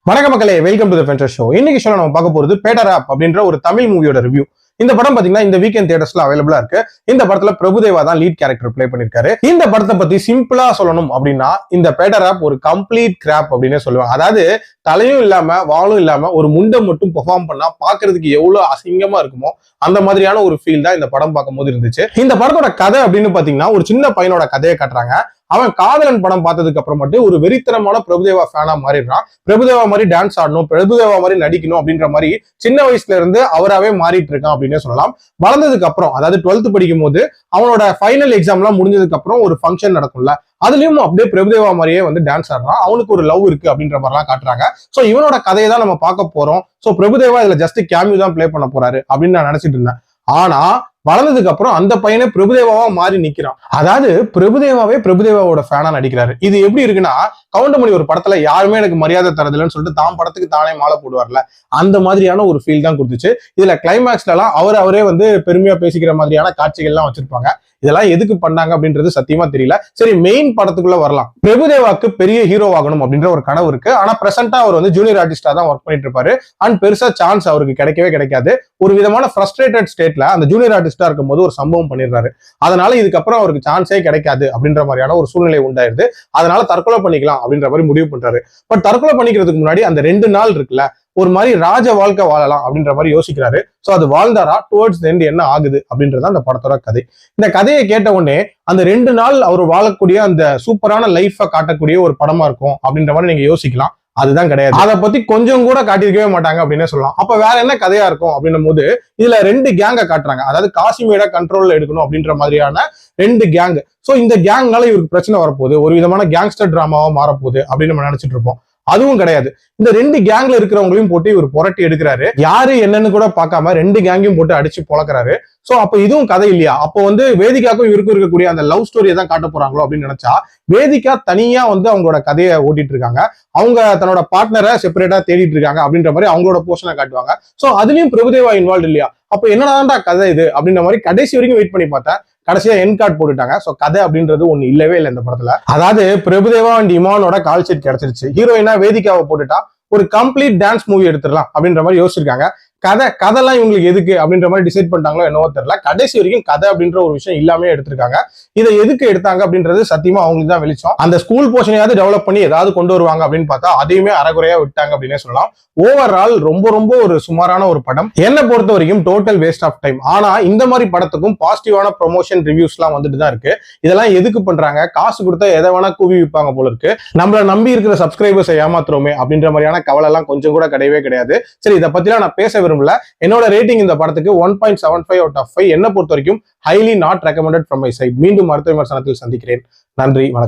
வணக்க மக்களே, welcome to the Fender show. இன்னைக்கு ஷோல நம்ம பார்க்க போறது பேட்டர் ஆப் அப்படின்ற ஒரு தமிழ் மூவியோட ரிவ்யூ. இந்த படம் பாத்தீங்கன்னா இந்த வீக்கெண்ட் தியேட்டர்ஸ்ல அவைலபிளா இருக்கு. இந்த படத்துல பிரபுதேவா தான் லீட் கேரக்டர் பிளே பண்ணிருக்காரு. இந்த படத்தை பத்தி சிம்பிளா சொல்லணும் அப்படின்னா இந்த பேட்டர் ஆப் ஒரு கம்ப்ளீட் கிராப் அப்படின்னே சொல்லுவாங்க. அதாவது தலையும் இல்லாம வாழும் இல்லாம ஒரு முண்டை மட்டும் பெர்ஃபார்ம் பண்ணா பாக்குறதுக்கு எவ்வளவு அசிங்கமா இருக்குமோ அந்த மாதிரியான ஒரு ஃபீல் தான் இந்த படம் பார்க்கும்போது இருந்துச்சு. இந்த படத்தோட கதை அப்படின்னு பாத்தீங்கன்னா ஒரு சின்ன பையனோட கதையை காட்டுறாங்க. அவன் காதலன் படம் பார்த்ததுக்கு அப்புறம் மட்டும் ஒரு வெறித்தனமான பிரபுதேவா ஃபேனா மாறிடுறான். பிரபுதேவா மாதிரி டான்ஸ் ஆடணும், பிரபுதேவா மாதிரி நடிக்கணும் அப்படின்ற மாதிரி சின்ன வயசுல இருந்து அவராவே மாறிட்டு இருக்கான் அப்படின்னே சொல்லலாம். வளர்ந்ததுக்கு அப்புறம், அதாவது 12th படிக்கும் போது அவனோட ஃபைனல் எக்ஸாம் எல்லாம் முடிஞ்சதுக்கு அப்புறம் ஒரு ஃபங்க்ஷன் நடக்கும்ல, அதுலயும் அப்படியே பிரபுதேவா மாதிரியே வந்து டான்ஸ் ஆடுறான். அவனுக்கு ஒரு லவ் இருக்கு அப்படின்ற மாதிரிலாம் காட்டுறாங்க. சோ இவனோட கதையை தான் நம்ம பார்க்க போறோம். சோ பிரபுதேவா இதுல ஜஸ்ட் கேமியோ தான் பிளே பண்ண போறாரு அப்படின்னு நான் நினைச்சிட்டு இருந்தேன். ஆனா வளர்ந்ததுக்கு அப்புறம் அந்த பையனை பிரபுதேவாவா மாறி நிக்கிறான். அதாவது பிரபுதேவாவே பிரபுதேவாவோட ஃபேனா நடிக்கிறாரு. இது எப்படி இருக்குன்னா, கவுண்டமணி ஒரு படத்துல யாருமே எனக்கு மரியாதை தரதில்லைன்னு சொல்லிட்டு தான் படத்துக்கு தானே மாலை போடுவார்ல, அந்த மாதிரியான ஒரு ஃபீல் தான் கொடுத்துச்சு. இதுல கிளைமேக்ஸ்ல எல்லாம் அவரே வந்து பெருமையா பேசிக்கிற மாதிரியான காட்சிகள் எல்லாம் வச்சிருப்பாங்க. இதெல்லாம் எதுக்கு பண்ணாங்க அப்படின்றது சத்தியமா தெரியல. சரி, மெயின் படத்துக்குள்ள வரலாம். பிரபுதேவாக்கு பெரிய ஹீரோ ஆகணும் அப்படின்ற ஒரு கனவு இருக்கு. ஆனா பிரசன்டா அவர் வந்து ஜூனியர் ஆர்டிஸ்டா தான் ஒர்க் பண்ணிட்டு இருப்பாரு. அண்ட் பெருசா சான்ஸ் அவருக்கு கிடைக்கவே கிடைக்காது. ஒரு விதமான ஃப்ரஸ்ட்ரேட்டட் ஸ்டேட்ல அந்த ஜூனியர் ஆர்டிஸ்டா இருக்கும்போது ஒரு சம்பவம் பண்ணிடுறாரு. அதனால இதுக்கப்புறம் அவருக்கு சான்ஸே கிடைக்காது அப்படின்ற மாதிரியான ஒரு சூழ்நிலை உண்டாயிருது. அதனால தற்கொலை பண்ணிக்கலாம் அப்படின்ற மாதிரி முடிவு பண்றாரு. பட் தற்கொலை பண்ணிக்கிறதுக்கு முன்னாடி அந்த 2 நாள் இருக்குல்ல, ஒரு மாதிரி ராஜ வாழ்க்கை வாழலாம் அப்படின்ற மாதிரி யோசிக்கிறாரு. சோ அது வாழ்ந்தாரா, டுவர்ட்ஸ் எண்ட் என்ன ஆகுது அப்படின்றத அந்த படத்தோட கதை. இந்த கதையை கேட்ட உடனே அந்த 2 நாள் அவர் வாழக்கூடிய அந்த சூப்பரான லைஃபை காட்டக்கூடிய ஒரு படமா இருக்கும் அப்படின்ற மாதிரி நீங்க யோசிக்கலாம். அதுதான் கிடையாது. அதை பத்தி கொஞ்சம் கூட காட்டியிருக்கவே மாட்டாங்க அப்படின்னே சொல்லலாம். அப்ப வேற என்ன கதையா இருக்கும் அப்படின்னும் போது இதுல 2 கேங்க காட்டுறாங்க. அதாவது காசிமேட கண்ட்ரோல்ல எடுக்கணும் அப்படின்ற மாதிரியான 2 கேங். சோ இந்த கேங்னால இவருக்கு பிரச்சனை வரப்போகுது, ஒரு விதமான கேங்ஸ்டர் டிராமாவா மாறப்போகுது அப்படின்னு நம்ம நினைச்சிட்டு இருப்போம். அதுவும் கிடையாது. இந்த 2 கேங்ல இருக்கிறவங்களையும் போட்டு இவர் புரட்டி எடுக்கிறாரு. யாரு என்னன்னு கூட பார்க்காம 2 கேங்கையும் போட்டு அடிச்சு பொழக்கிறாரு. சோ அப்ப இதுவும் கதை இல்லையா? அப்போ வந்து வேதிகாக்கும் இவருக்கும் இருக்கக்கூடிய அந்த லவ் ஸ்டோரியை தான் காட்ட போறாங்களோ அப்படின்னு நினைச்சா, வேதிகா தனியா வந்து அவங்களோட கதையை ஓட்டிட்டு இருக்காங்க. அவங்க தன்னோட பார்ட்னரை செப்பரேட்டா தேடிட்டு இருக்காங்க அப்படின்ற மாதிரி அவங்களோட போர்ஷனை காட்டுவாங்க. சோ அதுலயும் பிரபுதேவா இன்வால்வ் இல்லையா? அப்ப என்னடாண்டா கதை இது அப்படின்ற மாதிரி கடைசி வரைக்கும் வெயிட் பண்ணி பார்த்தேன். கடைசியா என் கார்டு போட்டுட்டாங்க. சோ கதை அப்படின்றது ஒண்ணு இல்லவே இல்லை இந்த படத்துல. அதாவது பிரபுதேவா அண்ட் இமானோட கால் ஷீட் கிடைச்சிருச்சு. ஹீரோயினா வேதிகாவை போட்டுட்டா ஒரு கம்ப்ளீட் டான்ஸ் மூவி எடுத்துடலாம் அப்படின்ற மாதிரி யோசிச்சிருக்காங்க. கதைலாம் இவங்களுக்கு எதுக்கு அப்படின்ற மாதிரி டிசைட் பண்ணிட்டாங்களோ என்னவோ தெரியல. கடைசி வரைக்கும் கதை அப்படின்ற ஒரு விஷயம் இல்லாமே எடுத்திருக்காங்க. இதை எதுக்கு எடுத்தாங்க அப்படின்றது சத்தியமா அவங்களுக்கு தான் வெளிச்சம். அந்த ஸ்கூல் போர்ஷனையாவது டெவலப் பண்ணி ஏதாவது கொண்டு வருவாங்க அப்படின்னு பார்த்தா அதையுமே அரைகுறையா விட்டாங்க அப்படின்னே சொல்லலாம். ஓவரால் ரொம்ப ஒரு சுமாரான ஒரு படம். என்னை பொறுத்த வரைக்கும் டோட்டல் வேஸ்ட் ஆஃப் டைம். ஆனா இந்த மாதிரி படத்துக்கும் பாசிட்டிவான ப்ரொமோஷன் ரிவ்யூஸ் எல்லாம் வந்துட்டு தான் இருக்கு. இதெல்லாம் எதுக்கு பண்றாங்க? காசு கொடுத்தா எதை வேணா கூவி விற்பாங்க போல இருக்கு. நம்மள நம்பி இருக்கிற சப்ஸ்கிரைபர்ஸை ஏமாத்துறோமே அப்படின்ற மாதிரியான கவலை எல்லாம் கொஞ்சம் கூட கிடையவே கிடையாது. சரி, இதை பத்திலாம் நான் பேச விரும்பல. என்னோட ரேட்டிங் இந்த படத்துக்கு 1.75 out of 5. என்ன பொறுத்த வரைக்கும் highly not recommended from my side. மீண்டும் அடுத்த விமர்சனத்தில் சந்திக்கிறேன். நன்றி, வணக்கம்.